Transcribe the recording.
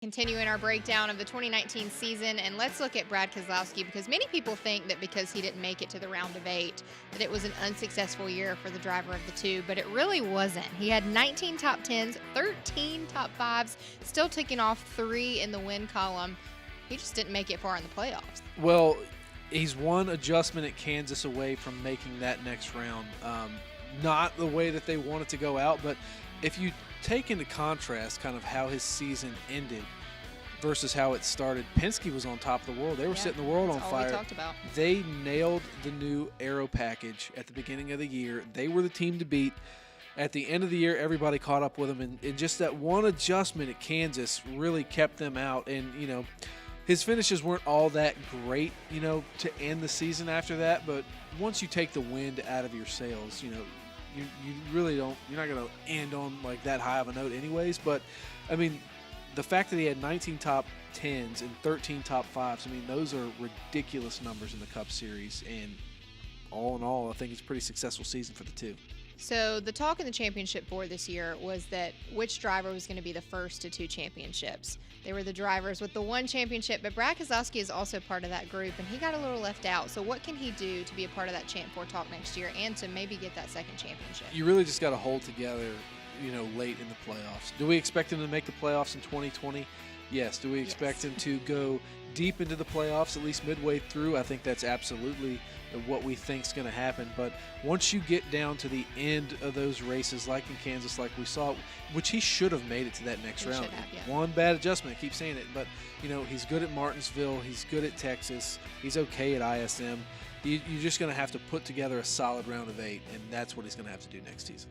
Continuing our breakdown of the 2019 season, and let's look at Brad Keselowski, because many people think that because he didn't make it to the round of 8 that it was an unsuccessful year for the driver of the two, but it really wasn't. He had 19 top 10s, 13 top 5s, still ticking off 3 in the win column. He just didn't make it far in the playoffs. Well, he's one adjustment at Kansas away from making that next round. Not the way that they wanted to go out, but if you take into contrast kind of how his season ended versus how it started, Penske was on top of the world. They were setting the world on fire. We talked about. They nailed the new aero package at the beginning of the year. They were the team to beat. At the end of the year, everybody caught up with them, and just that one adjustment at Kansas really kept them out. And, you know, his finishes weren't all that great, you know, to end the season after that, but once you take the wind out of your sails, you know, you really don't, you're not going to end on like that high of a note anyways. But I mean, the fact that he had 19 top 10s and 13 top 5s, I mean, those are ridiculous numbers in the Cup Series, and all in all, I think it's a pretty successful season for the two. So the talk in the championship board this year was that which driver was going to be the first to 2 championships. They were the drivers with the 1 championship, but Brad Keselowski is also part of that group, and he got a little left out. So what can he do to be a part of that Champ 4 talk next year and to maybe get that 2nd championship? You really just got to hold together, you know, late in the playoffs. Do we expect him to make the playoffs in 2020? Yes. Do we expect him to go deep into the playoffs, at least midway through? I think that's absolutely what we think is going to happen. But once you get down to the end of those races, like in Kansas, like we saw, which he should have made it to that next round. One bad adjustment, I keep saying it, but you know, he's good at Martinsville, he's good at Texas, he's okay at ISM. You're just going to have to put together a solid round of 8, and that's what he's going to have to do next season.